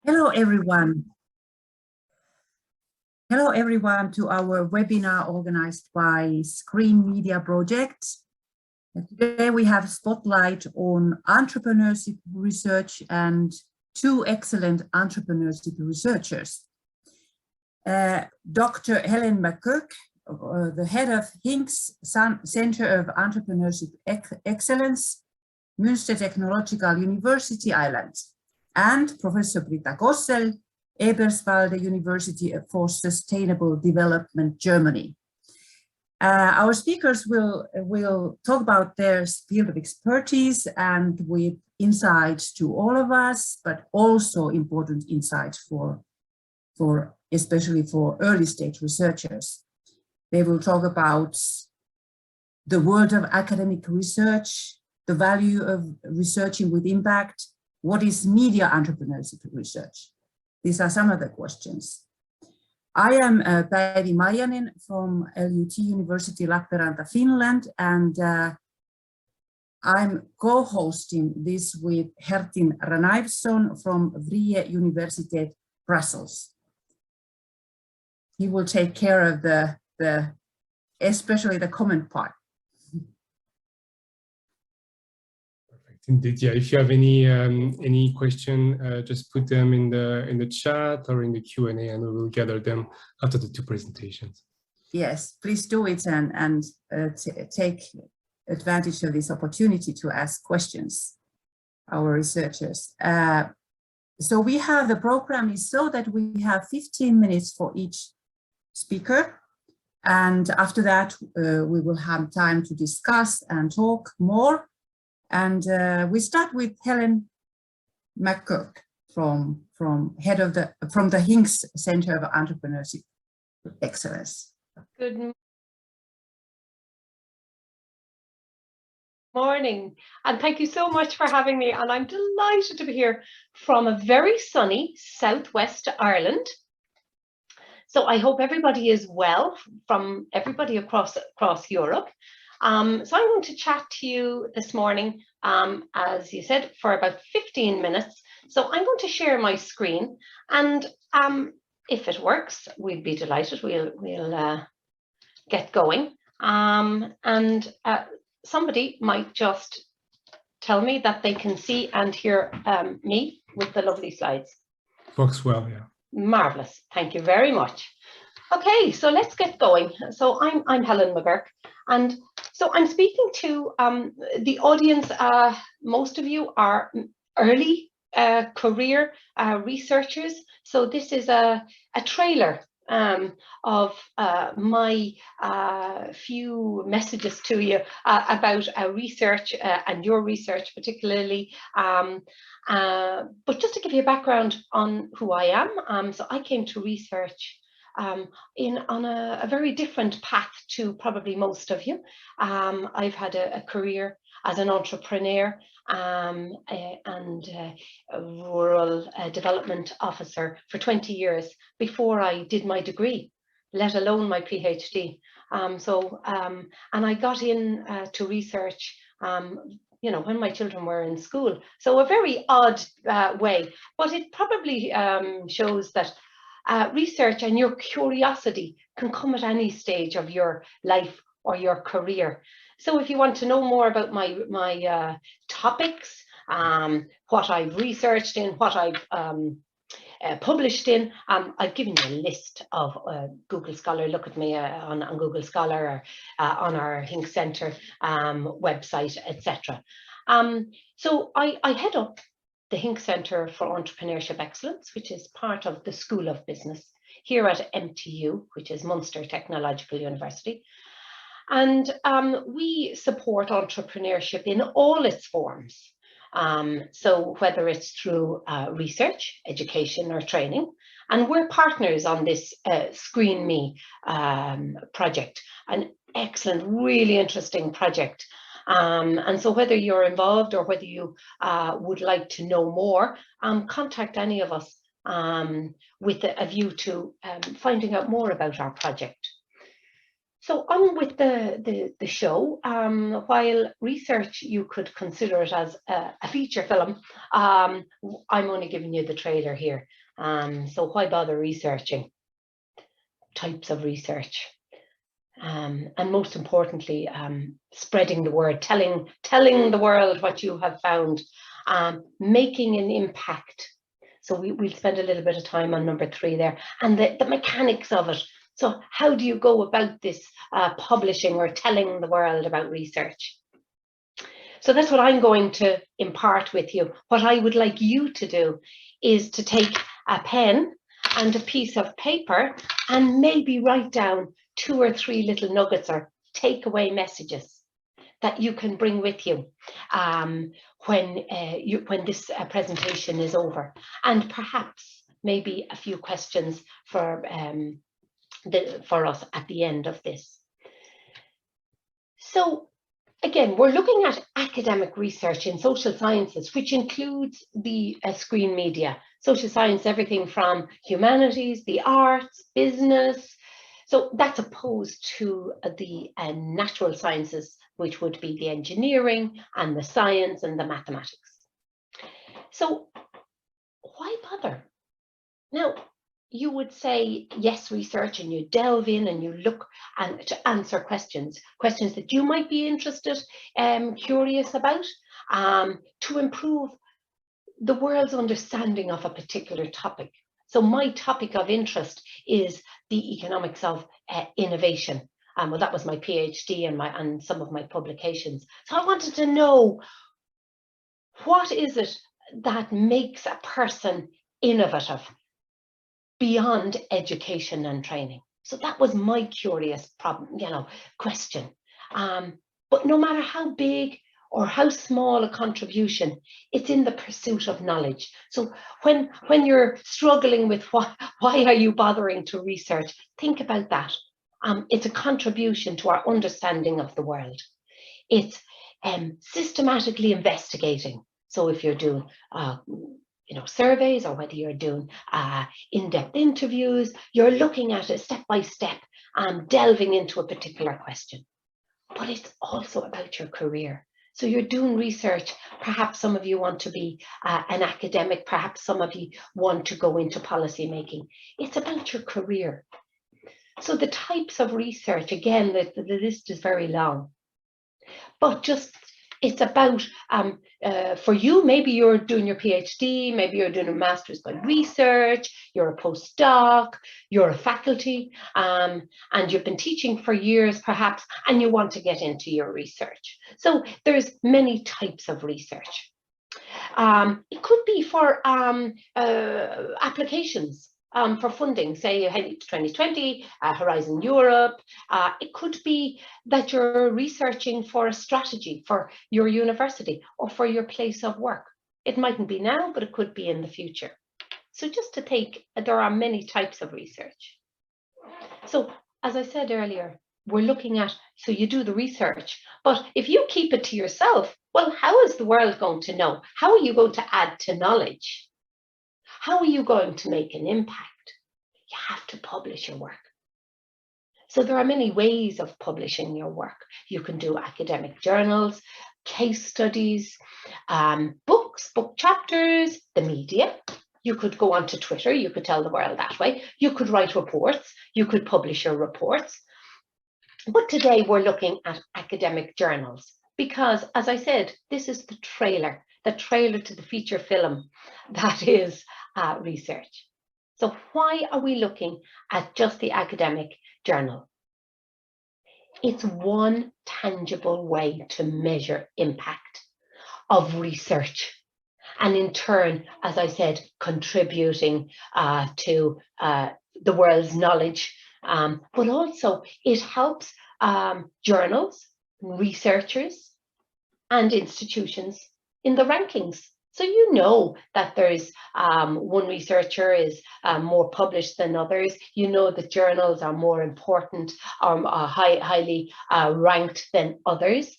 Hello everyone. Hello everyone to our webinar organized by ScreenMe project. Today we have spotlight on entrepreneurship research and two excellent entrepreneurship researchers. Dr. Helen McGuirk, the head of Hincks Centre of Entrepreneurship Excellence, Münster Technological University, Ireland, and Professor Britta Gossel, Eberswalde University for Sustainable Development, Germany. Our speakers will talk about their field of expertise and with insights to all of us, but also important insights especially for early stage researchers. They will talk about the world of academic research, the value of researching with impact, what is media entrepreneurship research? These are some of the questions. I am Päivi Maijanen from LUT University Lappeenranta, Finland, and I'm co-hosting this with Ranaivoson from Vrije Universiteit, Brussels. He will take care of especially the comment part. Indeed, yeah. If you have any question, just put them in the chat or in the Q&A, and we will gather them after the two presentations. Yes, please do it and take advantage of this opportunity to ask questions, our researchers. So we have the program is so that we have 15 minutes for each speaker, and after that we will have time to discuss and talk more. And we start with Helen McGuirk from the Hincks Centre of Entrepreneurship Excellence. Good morning, and thank you so much for having me. And I'm delighted to be here from a very sunny southwest Ireland. So I hope everybody is well, from everybody across Europe. So I'm going to chat to you this morning, as you said, for about 15 minutes. So I'm going to share my screen, and if it works, we'd be delighted. We'll get going. And somebody might just tell me that they can see and hear me with the lovely slides. Works well, yeah. Marvelous. Thank you very much. Okay, so let's get going. So I'm Helen McGuirk, and so I'm speaking to the audience. Most of you are early career researchers. So this is a trailer of my few messages to you about research and your research particularly. But just to give you a background on who I am, so I came to research on a very different path to probably most of you. I've had a career as an entrepreneur and a rural development officer for 20 years before I did my degree, let alone my PhD. And I got in to research you know, when my children were in school. So a very odd way, but it probably shows that research and your curiosity can come at any stage of your life or your career. So if you want to know more about my topics, what I've researched in, what I've published in, I've given you a list of Google Scholar. Look at me on Google Scholar or on our Hincks Centre website, etc. So I head up the Hincks Centre for Entrepreneurship Excellence, which is part of the School of Business here at MTU, which is Münster Technological University. And we support entrepreneurship in all its forms. So whether it's through research, education or training, and we're partners on this ScreenME project, an excellent, really interesting project. And so whether you're involved or whether you would like to know more, contact any of us with a view to finding out more about our project. So on with the show, while research, you could consider it as a feature film, I'm only giving you the trailer here. So why bother researching? Types of research. And most importantly, spreading the word, telling the world what you have found, making an impact. So we'll spend a little bit of time on number 3 there, and the mechanics of it. So how do you go about this publishing or telling the world about research? So that's what I'm going to impart with you. What I would like you to do is to take a pen and a piece of paper and maybe write down 2 or 3 little nuggets or takeaway messages that you can bring with you when this presentation is over, and perhaps maybe a few questions for us at the end of this. So again, we're looking at academic research in social sciences, which includes the screen media, social science, everything from humanities, the arts, business. So that's opposed to the natural sciences, which would be the engineering and the science and the mathematics. So why bother? Now, you would say, yes, research, and you delve in and you look and to answer questions that you might be interested, curious about, to improve the world's understanding of a particular topic. So my topic of interest is the economics of innovation. Well, that was my PhD and some of my publications. So I wanted to know, what is it that makes a person innovative beyond education and training? So that was my curious question. But no matter how big or how small a contribution, it's in the pursuit of knowledge. So when you're struggling with why are you bothering to research, think about that. It's a contribution to our understanding of the world. It's systematically investigating. So if you're doing surveys, or whether you're doing in-depth interviews, you're looking at it step by step, delving into a particular question. But it's also about your career. So you're doing research. Perhaps some of you want to be an academic. Perhaps some of you want to go into policy making. It's about your career. So the types of research, again, the list is very long. But just, it's about, for you, maybe you're doing your PhD, maybe you're doing a master's by research, you're a postdoc, you're a faculty, and you've been teaching for years perhaps, and you want to get into your research. So there's many types of research. It could be for applications. For funding, say ahead to 2020, Horizon Europe. It could be that you're researching for a strategy for your university or for your place of work. It mightn't be now, but it could be in the future. So just to take, there are many types of research. So as I said earlier, we're looking at, so you do the research, but if you keep it to yourself, well, how is the world going to know? How are you going to add to knowledge? How are you going to make an impact? You have to publish your work. So there are many ways of publishing your work. You can do academic journals, case studies, books, book chapters, the media. You could go onto Twitter, you could tell the world that way. You could write reports, you could publish your reports. But today we're looking at academic journals because, as I said, this is the trailer to the feature film that is research. So why are we looking at just the academic journal? It's one tangible way to measure impact of research, and in turn, as I said, contributing to the world's knowledge, but also it helps journals, researchers, and institutions in the rankings. So you know that there's one researcher is more published than others. You know that journals are more important or highly ranked than others.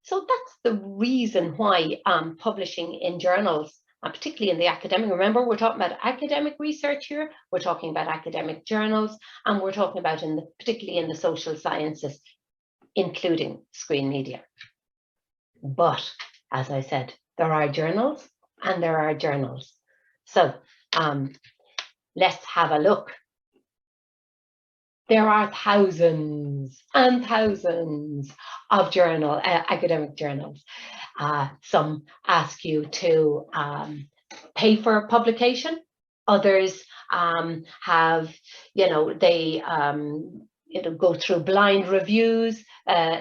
So that's the reason why publishing in journals particularly in the academic. Remember, we're talking about academic research here, we're talking about academic journals, and we're talking about particularly in the social sciences, including screen media. But as I said, there are journals and there are journals. So let's have a look. There are thousands and thousands of academic journals. Some ask you to pay for publication. Others have, they go through blind reviews.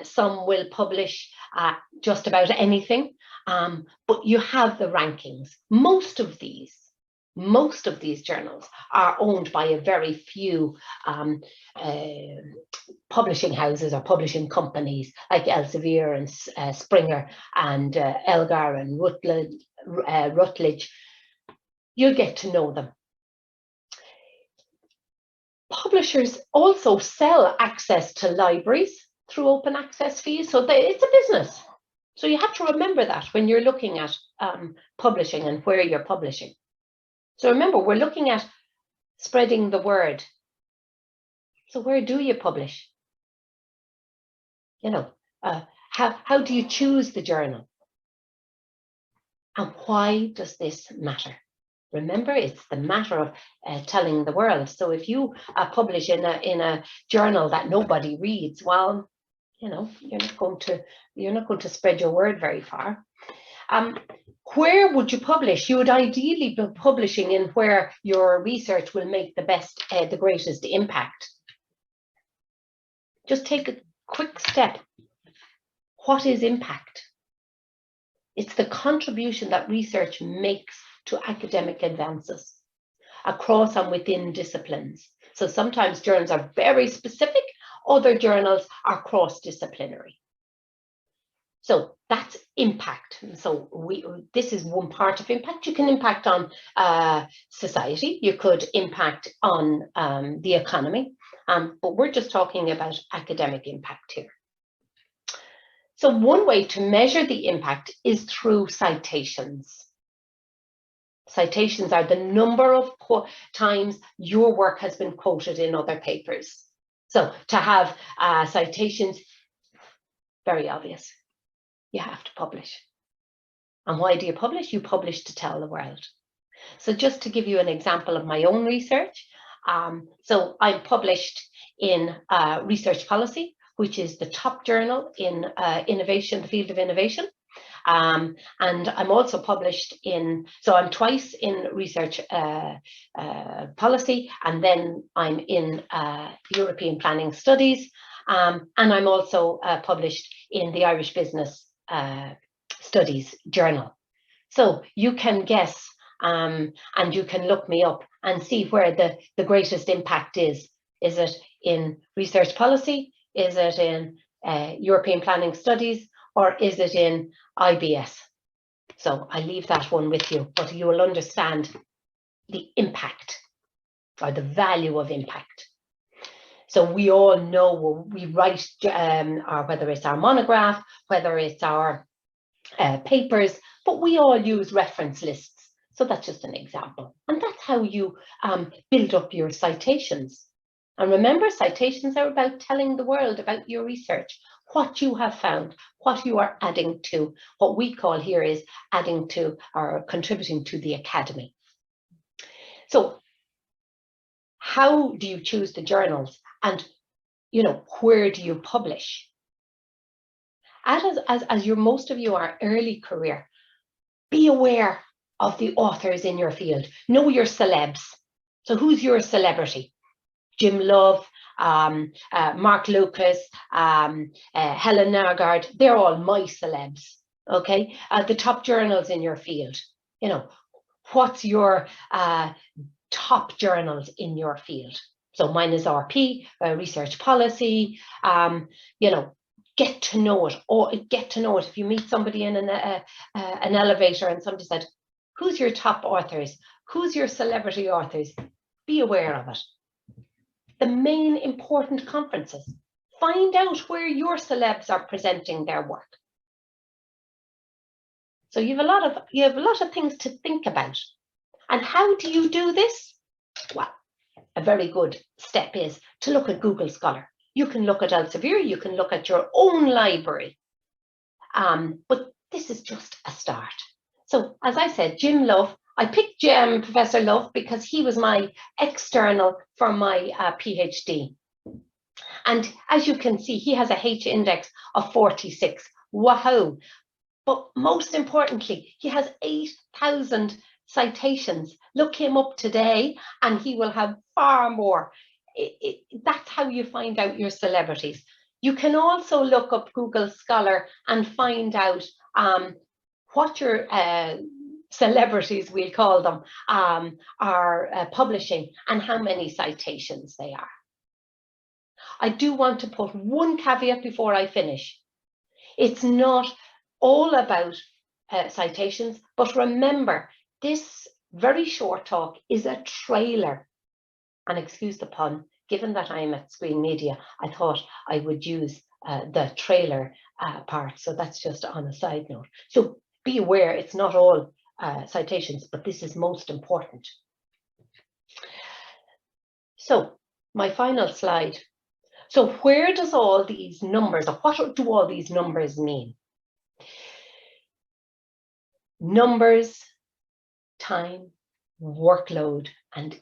Some will publish just about anything, but you have the rankings. Most of these journals are owned by a very few publishing houses or publishing companies like Elsevier and Springer and Elgar and Routledge. You'll get to know them. Publishers also sell access to libraries through open access fees, so it's a business. So you have to remember that when you're looking at publishing and where you're publishing. So remember, we're looking at spreading the word. So where do you publish? How do you choose the journal? And why does this matter? Remember, it's the matter of telling the world. So if you publish in a journal that nobody reads, well, you're not going to spread your word very far. Where would you publish? You would ideally be publishing in where your research will make the greatest impact. Just take a quick step. What is impact? It's the contribution that research makes to academic advances across and within disciplines. So sometimes journals are very specific, other journals are cross-disciplinary. So that's impact. So this is one part of impact. You can impact on society, you could impact on the economy, but we're just talking about academic impact here. So one way to measure the impact is through citations. Citations are the number of times your work has been quoted in other papers. So to have citations, very obvious. You have to publish. And why do you publish? You publish to tell the world. So just to give you an example of my own research, so I'm published in Research Policy, which is the top journal in innovation, the field of innovation. And I'm also published so I'm twice in Research Policy, and then I'm in European Planning Studies, and I'm also published in the Irish Business Studies Journal. So you can guess and you can look me up and see where the greatest impact is. Is it in Research Policy? Is it in European Planning Studies? Or is it in IBS? So I leave that one with you, but you will understand the impact or the value of impact. So we all know when we write, or whether it's our monograph, whether it's our papers, but we all use reference lists. So that's just an example. And that's how you build up your citations. And remember, citations are about telling the world about your research, what you have found, what you are adding to, what we call here is adding to or contributing to the academy. So how do you choose the journals, and where do you publish? As most of you are early career, be aware of the authors in your field. Know your celebs. So who's your celebrity? Jim Love, Mark Lucas, Helen McGuirk, they're all my celebs, okay? The top journals in your field, what's your top journals in your field? So mine is RP, Research Policy, get to know it, or get to know it. If you meet somebody in an elevator and somebody said, who's your top authors? Who's your celebrity authors? Be aware of it. The main important conferences. Find out where your celebs are presenting their work. So you have a lot of things to think about. And how do you do this? Well, a very good step is to look at Google Scholar. You can look at Elsevier, you can look at your own library. But this is just a start. So as I said, Jim Love, I picked Professor Love because he was my external for my PhD. And as you can see, he has a H index of 46. Wow. But most importantly, he has 8,000 citations. Look him up today and he will have far more. That's how you find out your celebrities. You can also look up Google Scholar and find out what your celebrities, we'll call them, are publishing and how many citations they are. I do want to put one caveat before I finish. It's not all about citations, but remember, this very short talk is a trailer. And excuse the pun, given that I'm at Screen Media, I thought I would use the trailer part. So that's just on a side note. So be aware, it's not all citations, but this is most important. So my final slide. So where does all these numbers, or what do all these numbers mean? Numbers, time, workload, and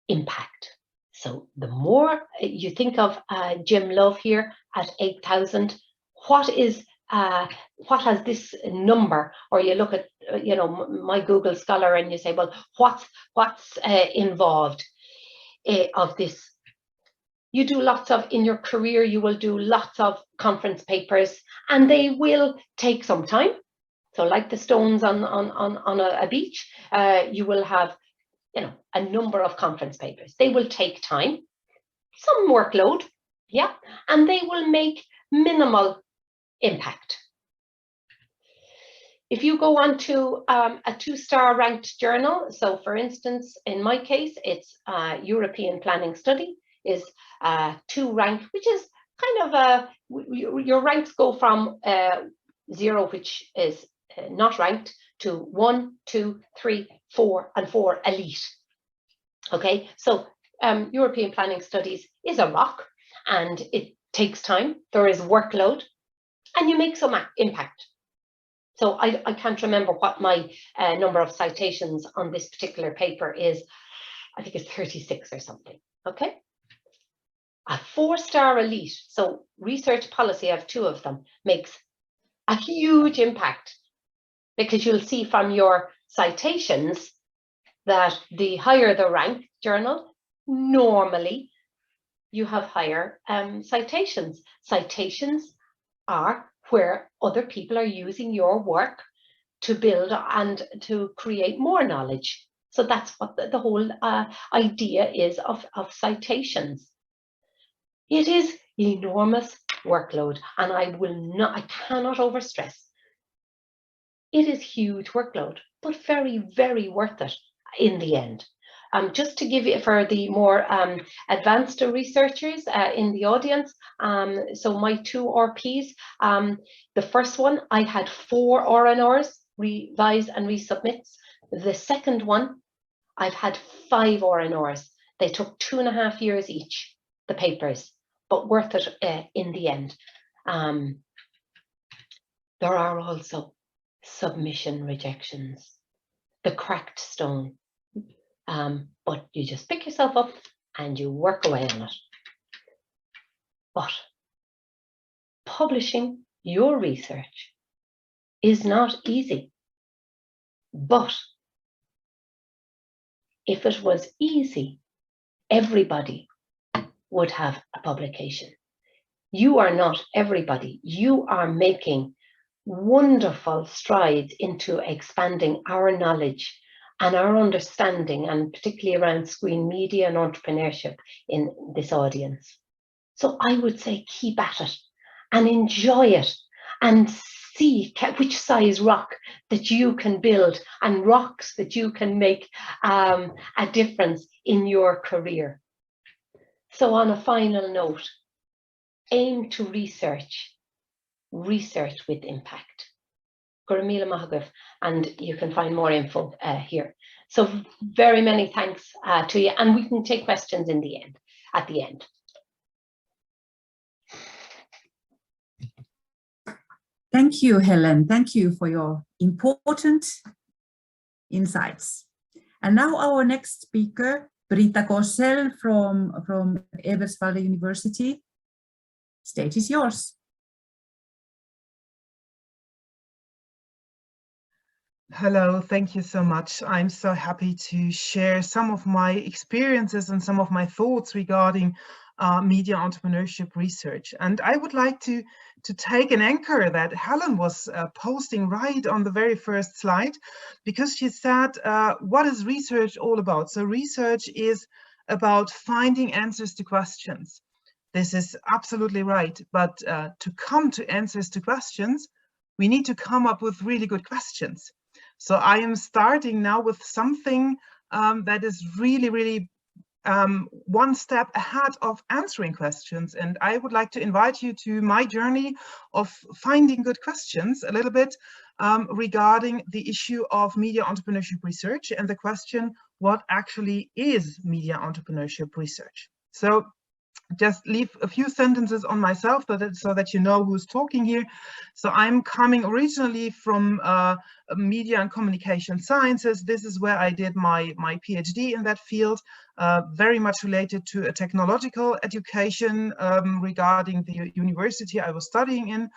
impact. So the more you think of Jim Love here at 8,000, what has this number? Or you look at my Google Scholar and you say, well, what's involved of this? You do lots of, in your career, you will do lots of conference papers, and they will take some time. So like the stones on a beach, you will have, a number of conference papers. They will take time, some workload, yeah, and they will make minimal impact. If you go on to a 2-star ranked journal, so for instance, in my case, it's European Planning Study, is 2 ranked, which is kind of your ranks go from 0, which is not ranked, to 1, 2, 3, 4, and 4 elite. Okay, so European Planning Studies is a rock, and it takes time. There is workload, and you make some impact. So I can't remember what my number of citations on this particular paper is. I think it's 36 or something. Okay. A 4-star elite, so research policy, I have 2 of them, makes a huge impact, because you'll see from your citations that the higher the rank journal, normally you have higher citations. Citations are where other people are using your work to build and to create more knowledge. So that's what the whole idea is of citations. It is enormous workload, and I cannot overstress. It is huge workload, but very, very worth it in the end. Just to give you, for the more advanced researchers in the audience, so my 2 RPs, the first one, I had 4 RNRs, revise and resubmits. The second one, I've had 5 RNRs. They took 2.5 years each, the papers, but worth it in the end. There are also submission rejections, the cracked stone. But you just pick yourself up and you work away on it. But publishing your research is not easy. But if it was easy, everybody would have a publication. You are not everybody. You are making wonderful strides into expanding our knowledge and our understanding, and particularly around screen media and entrepreneurship in this audience. So I would say keep at it and enjoy it, and see which size rock that you can build, and rocks that you can make a difference in your career. So on a final note, aim to research with impact. and you can find more info here. So very many thanks to you, and we can take questions in the end, at the end. Thank you, Helen. Thank you for your important insights. And now our next speaker, Britta Gossel from Eberswalde University. Stage is yours. Hello, thank you so much. I'm so happy to share some of my experiences and some of my thoughts regarding media entrepreneurship research. And I would like to take an anchor that Helen was posting right on the very first slide, because she said, what is research all about? So research is about finding answers to questions. This is absolutely right. But to come to answers to questions, we need to come up with really good questions. So I am starting now with something that is really one step ahead of answering questions. And I would like to invite you to my journey of finding good questions a little bit regarding the issue of media entrepreneurship research and the question, what actually is media entrepreneurship research? So just leave a few sentences on myself so that you know who's talking here. So I'm coming originally from media and communication sciences. This is where I did my PhD in that field, very much related to a technological education regarding the university I was studying in.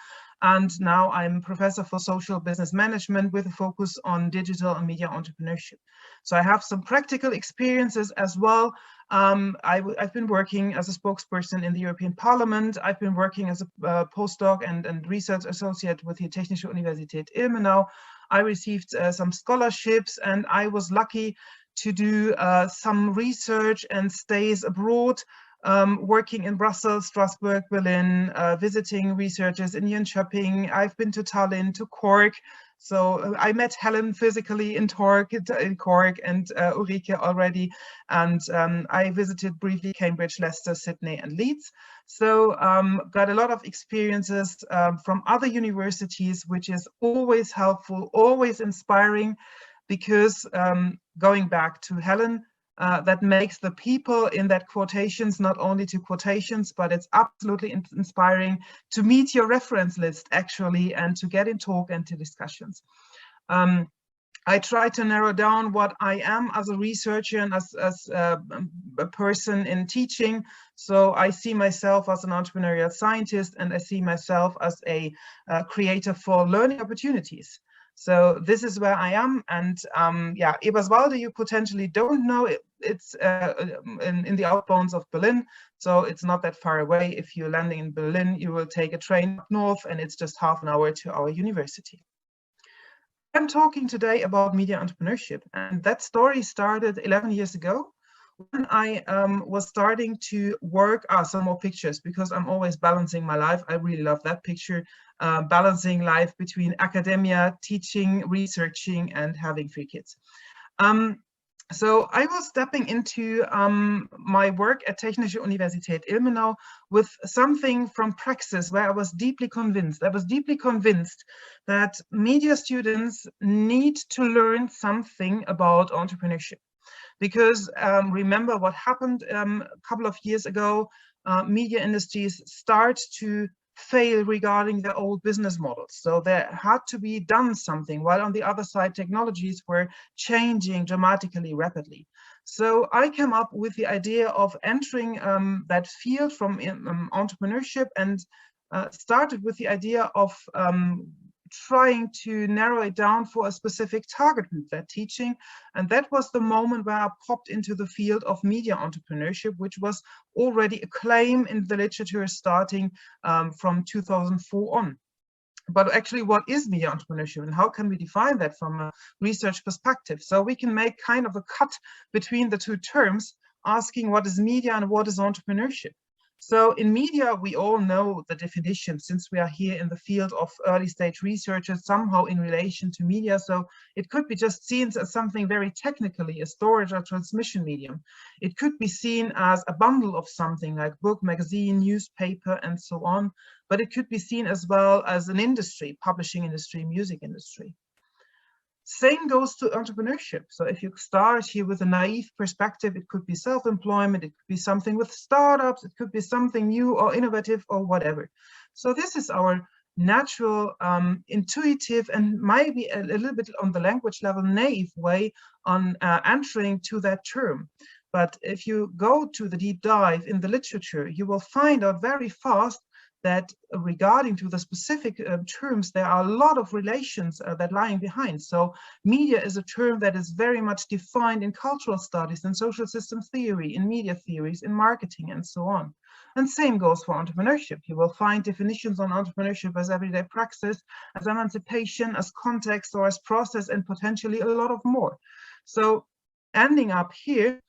And now I'm professor for social business management with a focus on digital and media entrepreneurship. So I have some practical experiences as well. I've been working as a spokesperson in the European Parliament. I've been working as a postdoc and research associate with the Technische Universität Ilmenau. I received some scholarships, and I was lucky to do some research and stays abroad, working in Brussels, Strasbourg, Berlin, visiting researchers in Jönköping. I've been to Tallinn, to Cork. So I met Helen physically in Cork and Ulrike already. And I visited briefly Cambridge, Leicester, Sydney and Leeds. So got a lot of experiences from other universities, which is always helpful, always inspiring, because going back to Helen, that makes the people in that quotations not only to quotations, but it's absolutely inspiring to meet your reference list actually, and to get in talk and to discussions. I try to narrow down what I am as a researcher and as a person in teaching. So I see myself as an entrepreneurial scientist, and I see myself as a creator for learning opportunities. So this is where I am, and yeah, Eberswalde you potentially don't know. It's in the outbounds of Berlin, so it's not that far away. If you're landing in Berlin, you will take a train up north, and it's just half an hour to our university. I'm talking today about media entrepreneurship, and that story started 11 years ago when I was starting to work. Some more pictures, because I'm always balancing my life. I really love that picture. Balancing life between academia, teaching, researching, and having 3 kids. So I was stepping into my work at Technische Universität Ilmenau with something from praxis where I was deeply convinced. I was deeply convinced that media students need to learn something about entrepreneurship. Because remember what happened a couple of years ago, media industries start to fail regarding their old business models. So there had to be done something, while on the other side, technologies were changing dramatically rapidly. So I came up with the idea of entering that field from entrepreneurship, and started with the idea of trying to narrow it down for a specific target group, that teaching. And that was the moment where I popped into the field of media entrepreneurship, which was already a claim in the literature starting from 2004 on. But actually, what is media entrepreneurship, and how can we define that from a research perspective? So we can make kind of a cut between the 2 terms, asking what is media and what is entrepreneurship. So in media, we all know the definition, since we are here in the field of early stage researchers, somehow in relation to media. So it could be just seen as something very technically, a storage or transmission medium. It could be seen as a bundle of something like book, magazine, newspaper, and so on. But it could be seen as well as an industry, publishing industry, music industry. Same goes to entrepreneurship. So if you start here with a naive perspective, it could be self-employment, it could be something with startups, it could be something new or innovative or whatever. So this is our natural, intuitive, and maybe a little bit on the language level, naive way on entering to that term. But if you go to the deep dive in the literature, you will find out very fast that regarding to the specific terms, there are a lot of relations that lying behind. So media is a term that is very much defined in cultural studies, in social system theory, in media theories, in marketing, and so on. And same goes for entrepreneurship. You will find definitions on entrepreneurship as everyday praxis, as emancipation, as context, or as process, and potentially a lot of more. So ending up here,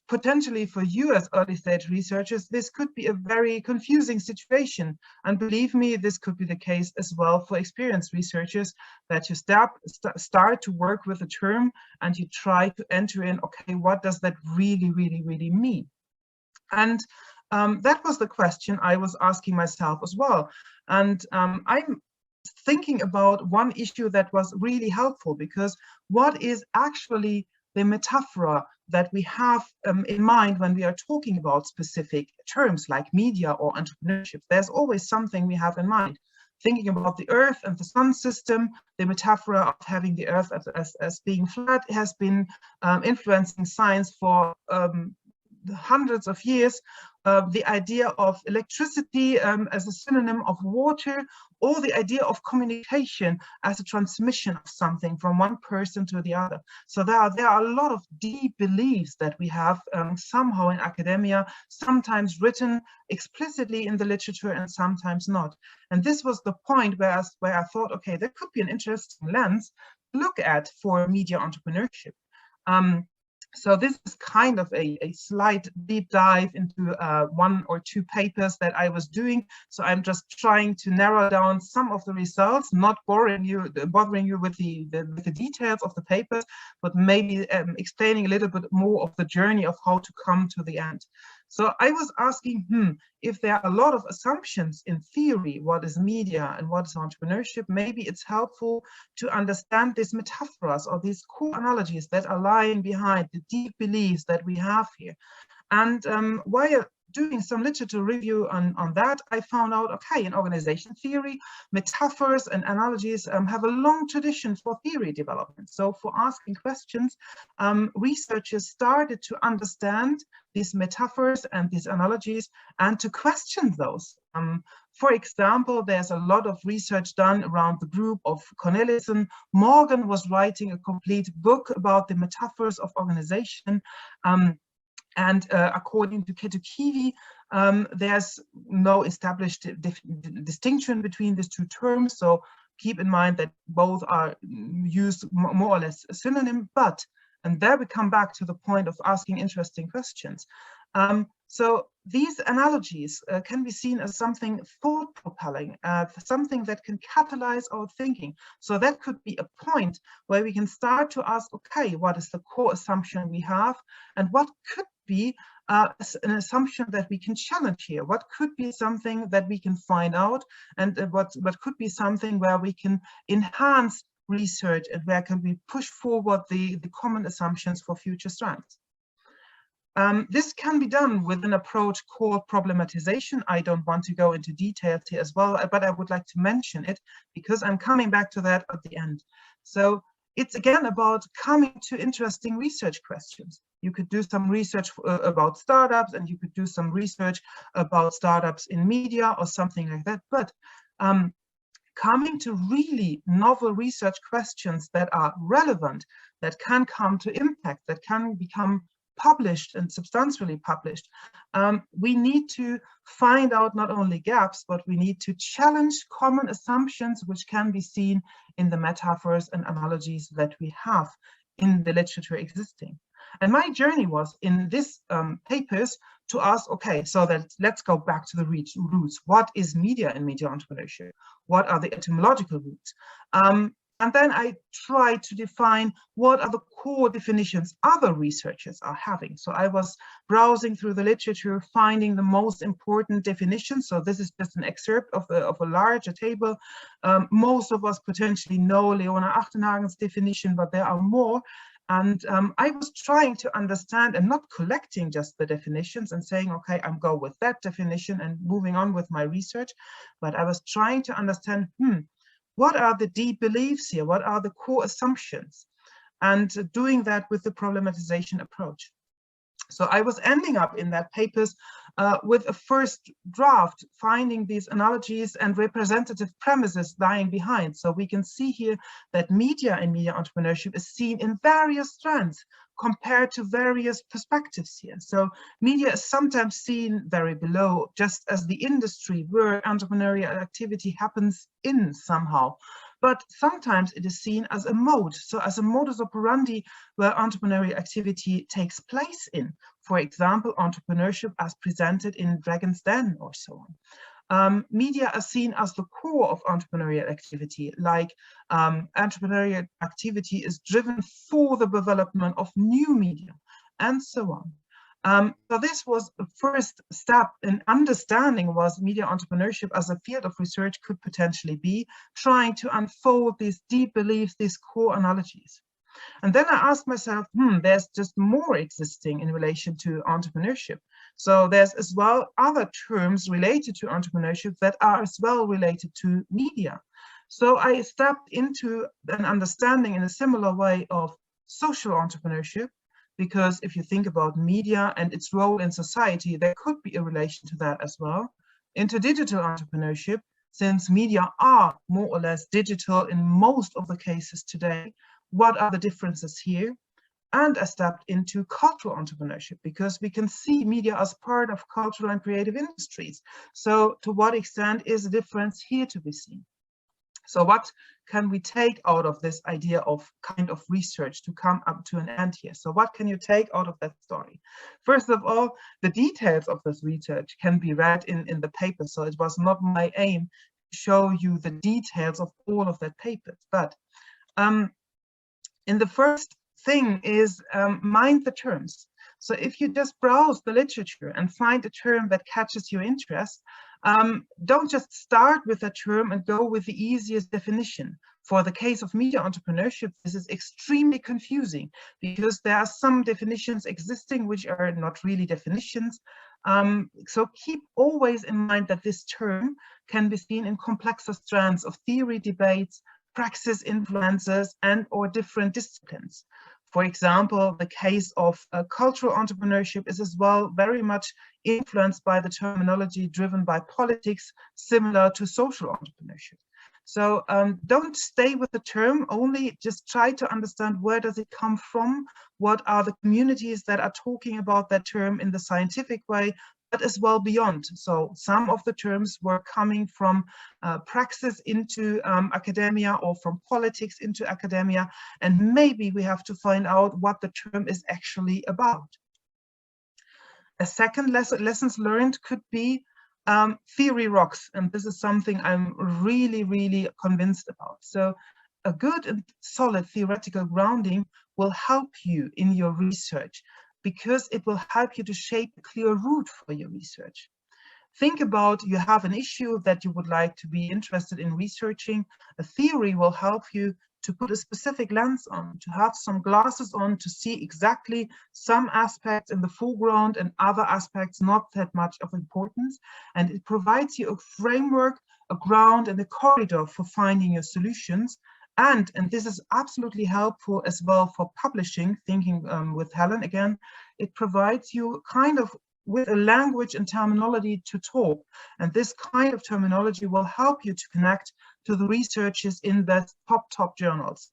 potentially for you as early stage researchers, this could be a very confusing situation. And believe me, this could be the case as well for experienced researchers, that you start to work with a term and you try to enter in, okay, what does that really mean? And that was the question I was asking myself as well. And I'm thinking about one issue that was really helpful, because what is actually the metaphor that we have in mind when we are talking about specific terms like media or entrepreneurship? There's always something we have in mind. Thinking about the Earth and the Sun system, the metaphor of having the Earth as being flat has been influencing science for hundreds of years. The idea of electricity as a synonym of water, or the idea of communication as a transmission of something from one person to the other. So there are a lot of deep beliefs that we have somehow in academia, sometimes written explicitly in the literature and sometimes not. And this was the point where I thought, okay, there could be an interesting lens to look at for media entrepreneurship. So this is kind of a slight deep dive into one or two papers that I was doing. So I'm just trying to narrow down some of the results, not bothering you with the details of the papers, but maybe explaining a little bit more of the journey of how to come to the end. So I was asking, if there are a lot of assumptions in theory, what is media and what is entrepreneurship, maybe it's helpful to understand these metaphors or these core analogies that are lying behind the deep beliefs that we have here. And while doing some literature review on that, I found out, okay, in organization theory, metaphors and analogies have a long tradition for theory development. So for asking questions, researchers started to understand these metaphors and these analogies and to question those. For example, there's a lot of research done around the group of Cornelissen. Morgan was writing a complete book about the metaphors of organization. And according to Ketukivi, there's no established distinction between these two terms. So keep in mind that both are used more or less a synonym, but, and there we come back to the point of asking interesting questions. So these analogies can be seen as something thought-propelling, something that can catalyze our thinking. So that could be a point where we can start to ask, okay, what is the core assumption we have, and what could be an assumption that we can challenge here? What could be something that we can find out, and what could be something where we can enhance research and where can we push forward the common assumptions for future strands? This can be done with an approach called problematization. I don't want to go into details here as well, but I would like to mention it because I'm coming back to that at the end. So it's again about coming to interesting research questions. You could do some research about startups, and you could do some research about startups in media or something like that. But coming to really novel research questions that are relevant, that can come to impact, that can become published and substantially published, we need to find out not only gaps, but we need to challenge common assumptions which can be seen in the metaphors and analogies that we have in the literature existing. And my journey was in this papers to ask, okay, so let's go back to the roots. What is media and media entrepreneurship? What are the etymological roots? And then I tried to define what are the core definitions other researchers are having. So I was browsing through the literature, finding the most important definitions. So this is just an excerpt of a larger table. Most of us potentially know Leona Achtenhagen's definition, but there are more. And I was trying to understand and not collecting just the definitions and saying, okay, I'm going with that definition and moving on with my research. But I was trying to understand, what are the deep beliefs here? What are the core assumptions? And doing that with the problematization approach. So I was ending up in that papers with a first draft, finding these analogies and representative premises lying behind. So we can see here that media and media entrepreneurship is seen in various strands compared to various perspectives here. So media is sometimes seen very below, just as the industry where entrepreneurial activity happens in somehow. But sometimes it is seen as a mode, so as a modus operandi where entrepreneurial activity takes place in. For example, entrepreneurship as presented in Dragon's Den or so on. Media are seen as the core of entrepreneurial activity, like entrepreneurial activity is driven for the development of new media, and so on. So this was the first step in understanding what media entrepreneurship as a field of research could potentially be, trying to unfold these deep beliefs, these core analogies. And then I asked myself, there's just more existing in relation to entrepreneurship. So there's as well other terms related to entrepreneurship that are as well related to media. So I stepped into an understanding in a similar way of social entrepreneurship, because if you think about media and its role in society, there could be a relation to that as well. Into digital entrepreneurship, since media are more or less digital in most of the cases today, what are the differences here? And I stepped into cultural entrepreneurship because we can see media as part of cultural and creative industries. So to what extent is the difference here to be seen? So what can we take out of this idea of kind of research to come up to an end here? So what can you take out of that story? First of all, the details of this research can be read in the paper. So it was not my aim to show you the details of all of that paper. But in the first thing is mind the terms. So if you just browse the literature and find a term that catches your interest, don't just start with a term and go with the easiest definition. For the case of media entrepreneurship, this is extremely confusing because there are some definitions existing which are not really definitions. So keep always in mind that this term can be seen in complexer strands of theory debates, praxis influences, and or different disciplines. For example, the case of cultural entrepreneurship is as well very much influenced by the terminology driven by politics, similar to social entrepreneurship. So don't stay with the term, only just try to understand where does it come from, what are the communities that are talking about that term in the scientific way, but as well beyond. So some of the terms were coming from praxis into academia or from politics into academia, and maybe we have to find out what the term is actually about. A second lessons learned could be theory rocks, and this is something I'm really convinced about. So a good and solid theoretical grounding will help you in your research, because it will help you to shape a clear route for your research. Think about, you have an issue that you would like to be interested in researching. A theory will help you to put a specific lens on, to have some glasses on to see exactly some aspects in the foreground and other aspects not that much of importance. And it provides you a framework, a ground, and a corridor for finding your solutions. And this is absolutely helpful as well for publishing, thinking with Helen again, it provides you kind of with a language and terminology to talk. And this kind of terminology will help you to connect to the researchers in that top journals.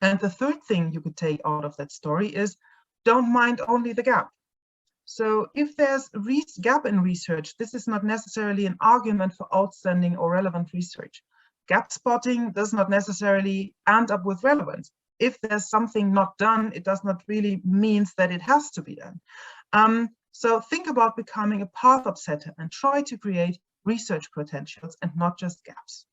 And the third thing you could take out of that story is don't mind only the gap. So if there's a gap in research, this is not necessarily an argument for outstanding or relevant research. Gap spotting does not necessarily end up with relevance. if there's something not done, it does not really mean that it has to be done. So think about becoming a path upsetter and try to create research potentials and not just gaps.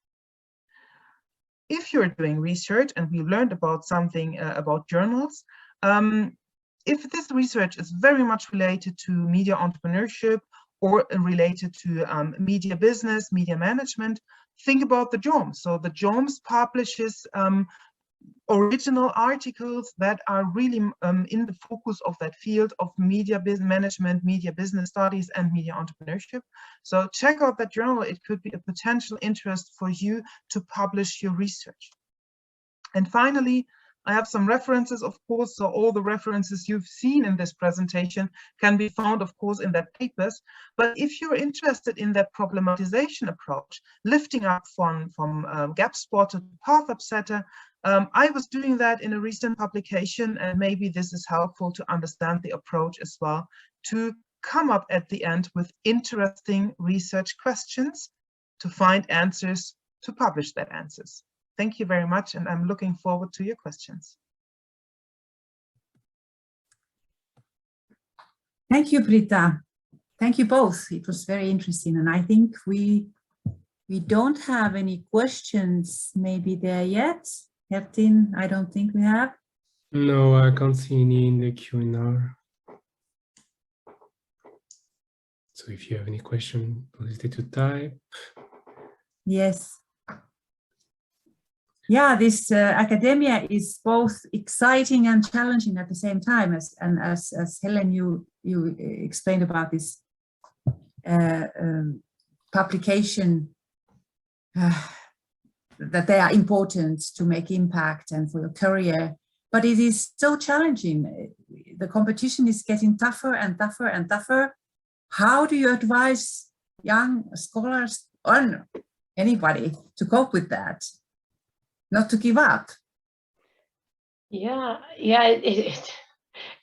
If you're doing research, and we learned about something about journals, if this research is very much related to media entrepreneurship or related to media business, media management, think about the JOMS. So the JOMS publishes original articles that are really in the focus of that field of media business management, media business studies, and media entrepreneurship. So check out that journal. It could be a potential interest for you to publish your research. And finally, I have some references, of course, so all the references you've seen in this presentation can be found, of course, in their papers. But if you're interested in that problematization approach, lifting up from gap spotter to path upsetter, I was doing that in a recent publication, and maybe this is helpful to understand the approach as well, to come up at the end with interesting research questions, to find answers, to publish their answers. Thank you very much, and I'm looking forward to your questions. Thank you, Britta. Thank you both. It was very interesting, and I think we don't have any questions maybe there yet. Captain, I don't think we have. No, I can't see any in the Q&R. So if you have any question, don't hesitate to type. Yes. Yeah, this academia is both exciting and challenging at the same time. As Helen, you explained about this publication, that they are important to make impact and for your career, but it is so challenging. The competition is getting tougher and tougher and tougher. How do you advise young scholars or anybody to cope with that? Not to give up? Yeah,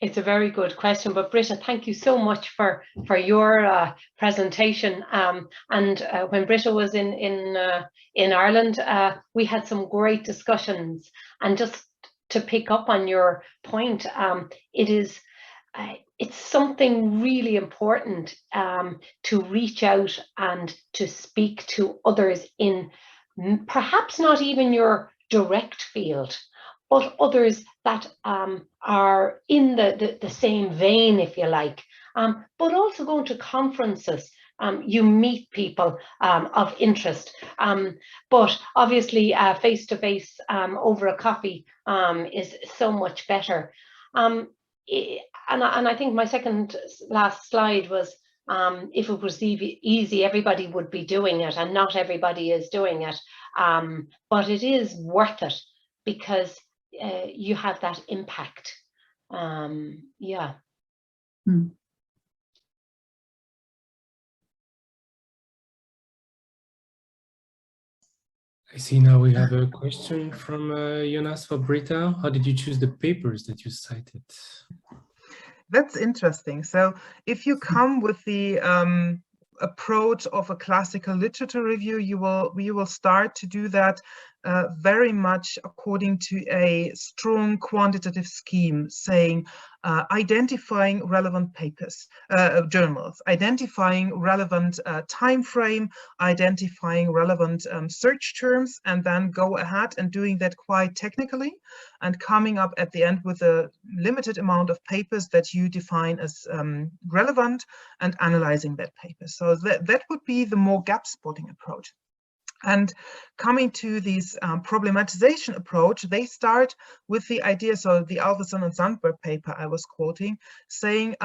it's a very good question. But Britta, thank you so much for your presentation. And when Britta was in Ireland, we had some great discussions. And just to pick up on your point, it's something really important to reach out and to speak to others in perhaps not even your direct field, but others that are in the same vein, if you like, but also going to conferences. You meet people of interest, but obviously face-to-face over a coffee is so much better. And I think my second last slide was, if it was easy, everybody would be doing it, and not everybody is doing it. But it is worth it because you have that impact. Yeah. Mm. I see now we have a question from Jonas for Britta. How did you choose the papers that you cited? That's interesting. So if you come with the approach of a classical literature review, you will start to do that very much according to a strong quantitative scheme, saying identifying relevant papers, journals, identifying relevant time frame, identifying relevant search terms, and then go ahead and doing that quite technically and coming up at the end with a limited amount of papers that you define as relevant and analyzing that paper. So that would be the more gap spotting approach. And coming to this problematization approach, they start with the idea, so the Alverson and Sandberg paper I was quoting, saying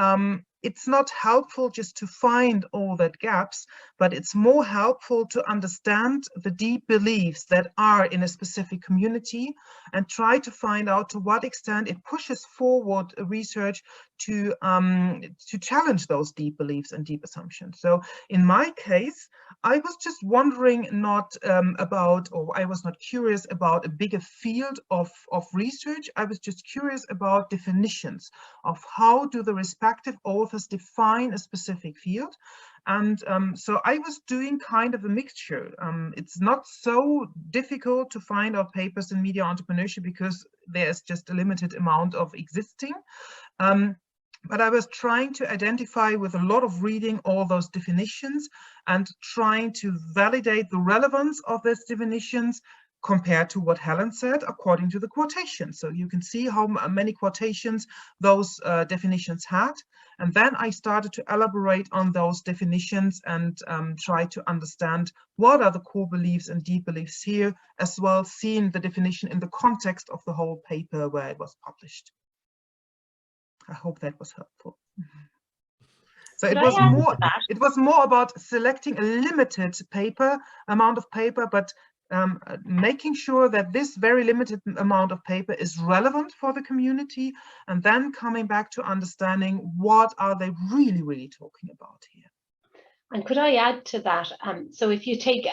it's not helpful just to find all that gaps, but it's more helpful to understand the deep beliefs that are in a specific community and try to find out to what extent it pushes forward research to challenge those deep beliefs and deep assumptions. So in my case, I was just wondering not about, or I was not curious about a bigger field of research. I was just curious about definitions of how do the respective authors define a specific field. And so I was doing kind of a mixture. It's not so difficult to find out papers in media entrepreneurship because there's just a limited amount of existing. But I was trying to identify with a lot of reading all those definitions and trying to validate the relevance of those definitions compared to what Helen said, according to the quotations. So you can see how many quotations those definitions had. And then I started to elaborate on those definitions and try to understand what are the core beliefs and deep beliefs here, as well as seeing the definition in the context of the whole paper where it was published. I hope that was helpful. So it was more about selecting a limited amount of paper, but making sure that this very limited amount of paper is relevant for the community, and then coming back to understanding what are they really talking about here. And could I add to that? So if you take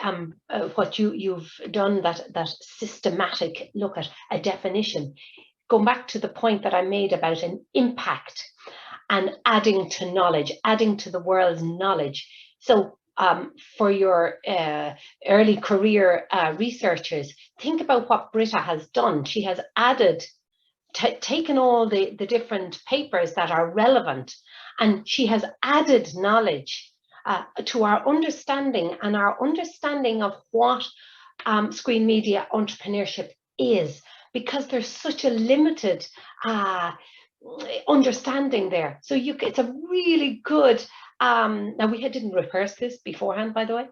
what you've done, that systematic look at a definition, going back to the point that I made about an impact and adding to knowledge, adding to the world's knowledge. So for your early career researchers, think about what Britta has done. She has added, taken all the different papers that are relevant, and she has added knowledge to our understanding and our understanding of what screen media entrepreneurship is, because there's such a limited understanding there. So it's a really good, now we didn't rehearse this beforehand, by the way,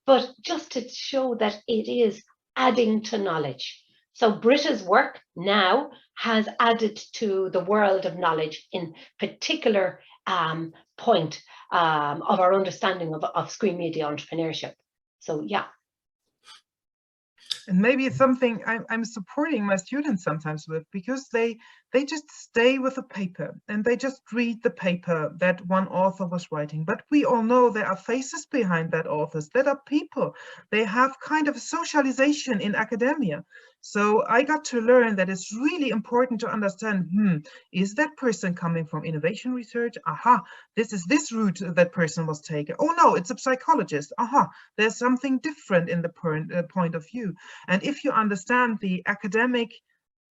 but just to show that it is adding to knowledge. So Britta's work now has added to the world of knowledge in particular point of our understanding of screen media entrepreneurship. So yeah. And maybe it's something I'm supporting my students sometimes with, because they just stay with the paper and they just read the paper that one author was writing. But we all know there are faces behind that authors, that are people. They have kind of socialization in academia. So I got to learn that it's really important to understand, is that person coming from innovation research? Aha, this is this route that person was taken. Oh no, it's a psychologist. Aha, there's something different in the point of view. And if you understand the academic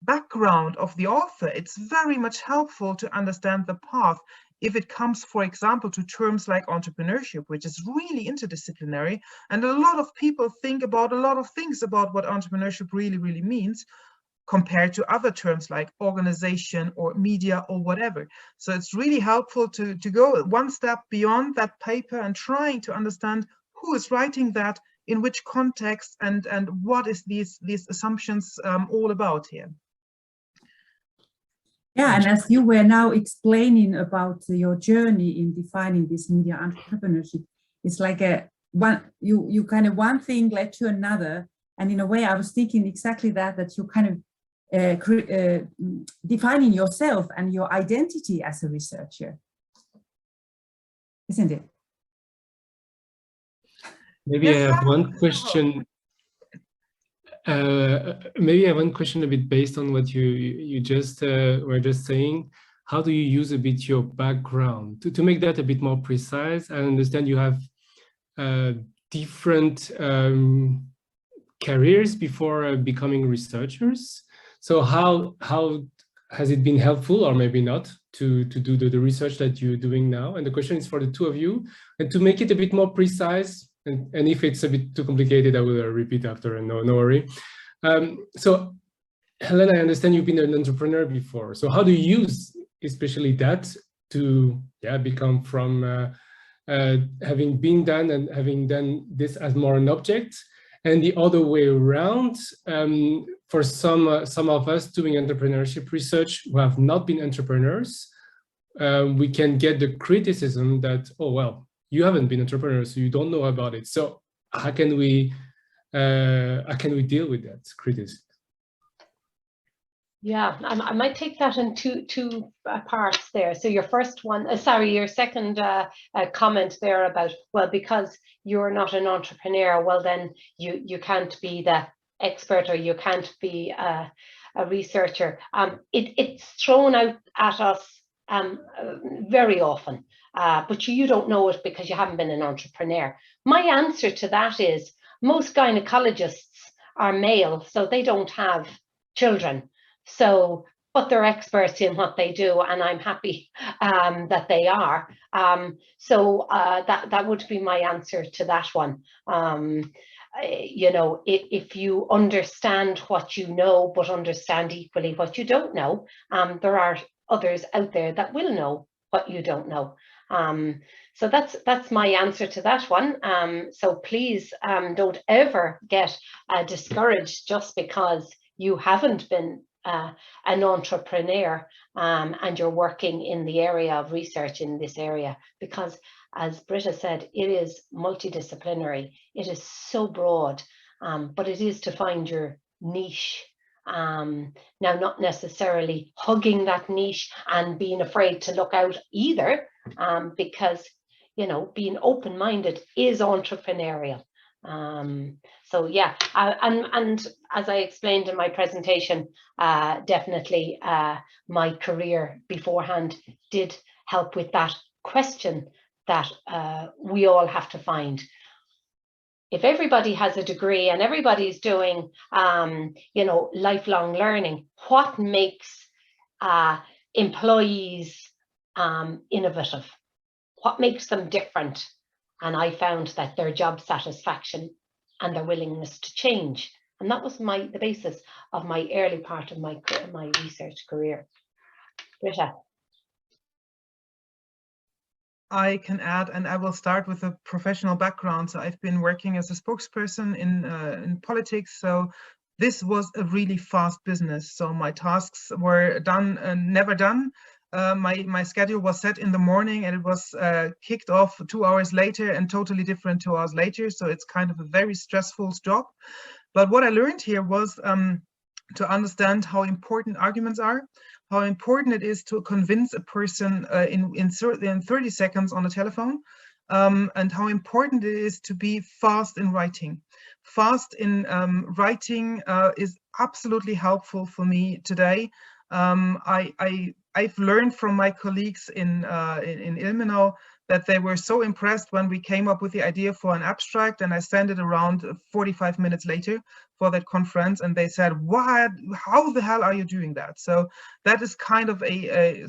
background of the author, it's very much helpful to understand the path. If it comes, for example, to terms like entrepreneurship, which is really interdisciplinary, and a lot of people think about a lot of things about what entrepreneurship really means, compared to other terms like organization or media or whatever. So it's really helpful to go one step beyond that paper and trying to understand who is writing that, in which context, and what is these assumptions all about here. Yeah, and as you were now explaining about your journey in defining this media entrepreneurship, it's like you kind of one thing led to another, and in a way I was thinking exactly that you kind of defining yourself and your identity as a researcher, isn't it? Maybe I have one question. Maybe I have one question a bit based on what you just were just saying. How do you use a bit your background to make that a bit more precise? I understand you have different careers before becoming researchers. So how has it been helpful, or maybe not, to do the research that you're doing now? And the question is for the two of you, and to make it a bit more precise. And if it's a bit too complicated, I will repeat after, and no worry. So, Helen, I understand you've been an entrepreneur before. So how do you use especially that to become from having been done and having done this as more an object, and the other way around, for some of us doing entrepreneurship research who have not been entrepreneurs, we can get the criticism that, oh, well, you haven't been an entrepreneur, so you don't know about it. So how can we deal with that criticism? Yeah, I might take that in two parts there. So your first one, your second comment there about, well, because you're not an entrepreneur, well then you can't be the expert, or you can't be a researcher. It's thrown out at us very often. But you don't know it because you haven't been an entrepreneur. My answer to that is most gynecologists are male, so they don't have children. But they're experts in what they do, and I'm happy that they are. That would be my answer to that one. You know, if you understand what you know, but understand equally what you don't know, there are others out there that will know what you don't know. So that's my answer to that one. So please don't ever get discouraged just because you haven't been an entrepreneur and you're working in the area of research in this area, because as Britta said, it is multidisciplinary. It is so broad, but it is to find your niche. Now, not necessarily hugging that niche and being afraid to look out either, because, you know, being open-minded is entrepreneurial. So yeah, and as I explained in my presentation, definitely my career beforehand did help with that question that we all have to find. If everybody has a degree and everybody's doing, you know, lifelong learning, what makes employees innovative? What makes them different? And I found that their job satisfaction and their willingness to change. And that was the basis of my early part of my research career. Britta. I can add, and I will start with a professional background. So I've been working as a spokesperson in politics. So this was a really fast business. So my tasks were done and never done. My schedule was set in the morning and it was kicked off 2 hours later and totally different 2 hours later. So it's kind of a very stressful job. But what I learned here was to understand how important arguments are, how important it is to convince a person in 30 seconds on the telephone, and how important it is to be fast in writing. Fast in writing is absolutely helpful for me today. I've learned from my colleagues in Ilmenau that they were so impressed when we came up with the idea for an abstract, and I sent it around 45 minutes later for that conference, and they said, "What? How the hell are you doing that?" So that is kind of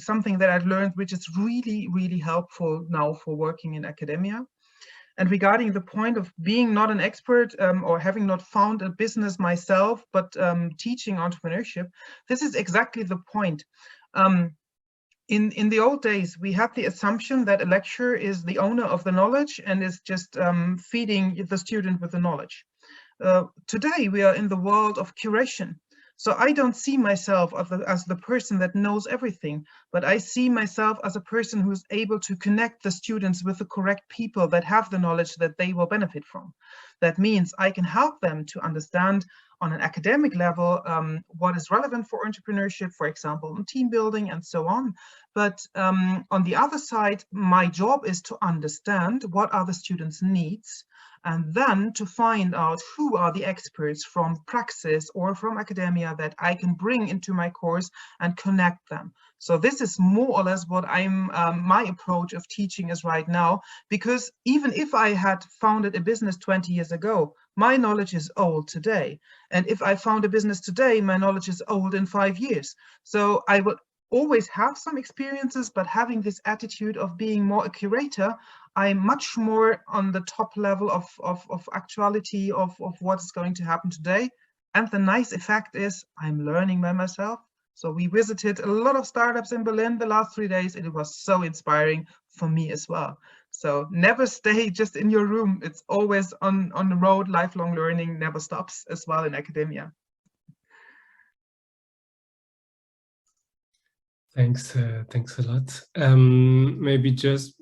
something that I've learned, which is really, really helpful now for working in academia. And regarding the point of being not an expert or having not found a business myself, but teaching entrepreneurship, this is exactly the point. In the old days, we had the assumption that a lecturer is the owner of the knowledge and is just feeding the student with the knowledge. Today, we are in the world of curation. So I don't see myself as the person that knows everything, but I see myself as a person who's able to connect the students with the correct people that have the knowledge that they will benefit from. That means I can help them to understand on an academic level what is relevant for entrepreneurship, for example, in team building and so on. But on the other side, my job is to understand what are the students' needs, and then to find out who are the experts from praxis or from academia that I can bring into my course and connect them. So this is more or less what my approach of teaching is right now, because even if I had founded a business 20 years ago, my knowledge is old today. And if I found a business today, my knowledge is old in 5 years. So I will always have some experiences, but having this attitude of being more a curator, I'm much more on the top level of actuality of what is going to happen today. And the nice effect is I'm learning by myself. So we visited a lot of startups in Berlin the last 3 days, and it was so inspiring for me as well. So never stay just in your room. It's always on the road. Lifelong learning never stops as well in academia. Thanks a lot. Maybe just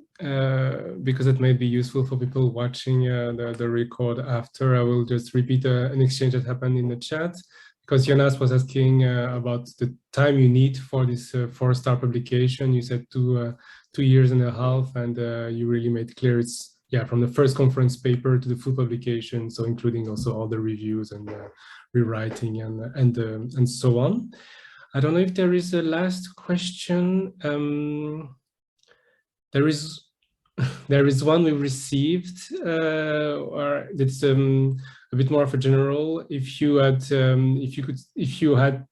because it may be useful for people watching the record after, I will just repeat an exchange that happened in the chat, because Jonas was asking about the time you need for this 4-star publication. You said 2 years and a half, and you really made clear it's from the first conference paper to the full publication, so including also all the reviews and rewriting and so on. I don't know if there is a last question. There is one we received, or it's a bit more of a general. If you had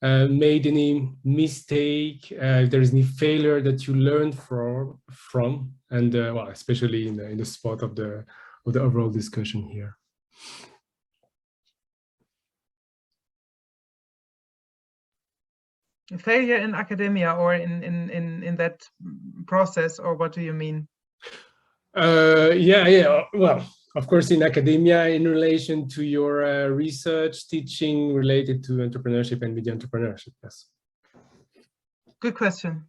made any mistake, if there is any failure that you learned from, and well, especially in the spot of the overall discussion here. Failure in academia or in that process, or what do you mean? Yeah. Well, of course, in academia, in relation to your research, teaching related to entrepreneurship and media entrepreneurship, yes. Good question.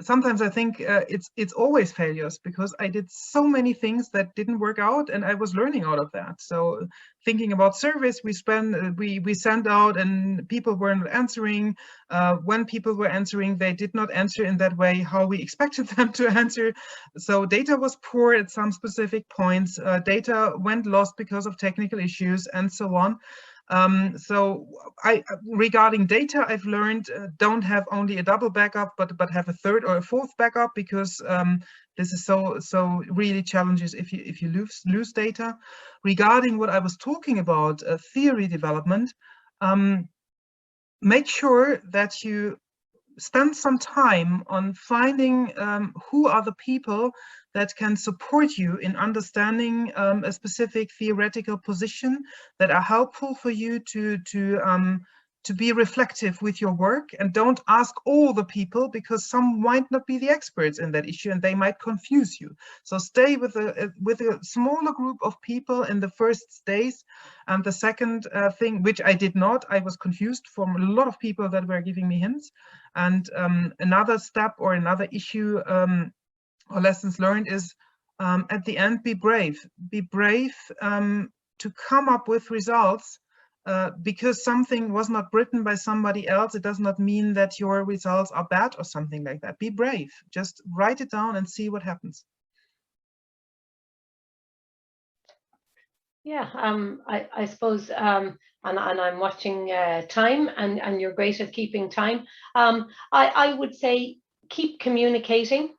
Sometimes I think it's always failures, because I did so many things that didn't work out, and I was learning out of that. So thinking about surveys we sent out and people weren't answering. When people were answering, they did not answer in that way how we expected them to answer. So data was poor at some specific points. Data went lost because of technical issues and so on. So regarding data, I've learned don't have only a double backup, but have a third or a fourth backup, because this is so really challenges if you lose data. Regarding what I was talking about, theory development, make sure that you spend some time on finding who are the people that can support you in understanding a specific theoretical position, that are helpful for you to be reflective with your work. And don't ask all the people, because some might not be the experts in that issue and they might confuse you. So stay with a smaller group of people in the first days. And the second thing, which I did not, I was confused from a lot of people that were giving me hints. And another step or another issue or lessons learned is at the end, be brave. Be brave to come up with results. Because something was not written by somebody else, it does not mean that your results are bad or something like that. Be brave. Just write it down and see what happens. Yeah, I suppose, and I'm watching time, and you're great at keeping time. I would say keep communicating.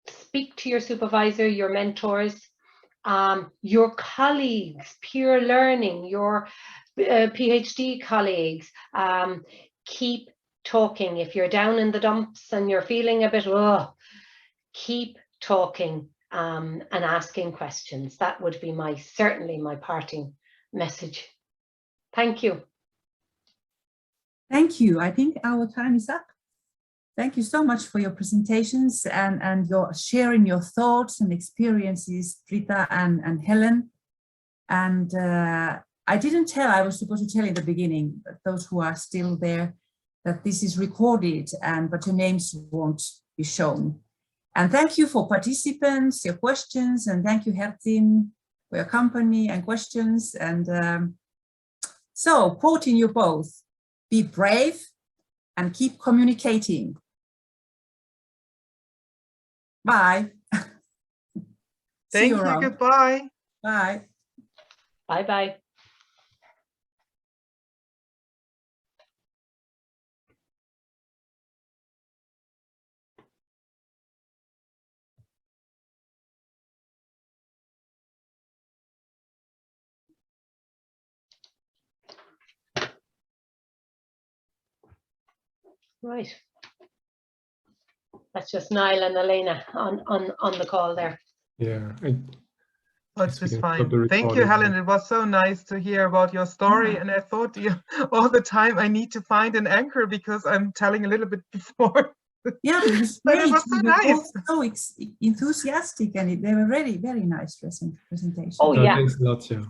Speak to your supervisor, your mentors, your colleagues, peer learning, your PhD colleagues. Keep talking. If you're down in the dumps and you're feeling a bit, keep talking and asking questions. That would be certainly my parting message. Thank you. Thank you. I think our time is up. Thank you so much for your presentations and your sharing your thoughts and experiences, Britta and Helen. And I didn't tell, I was supposed to tell in the beginning, but those who are still there, that this is recorded, but your names won't be shown. And thank you for participants, your questions, and thank you, Hertin, for your company and questions. And so, quoting you both, be brave and keep communicating. Bye. Thank you. Goodbye. Bye. Bye-bye. Right. That's just Niall and Elena on the call there. Yeah. That's just fine. Thank you, Helen. It was so nice to hear about your story. Yeah. And I thought all the time I need to find an anchor because I'm telling a little bit before. Yeah, but it was so nice. So enthusiastic, and they were very, very nice presentations. Oh, yeah. Thanks a lot, yeah.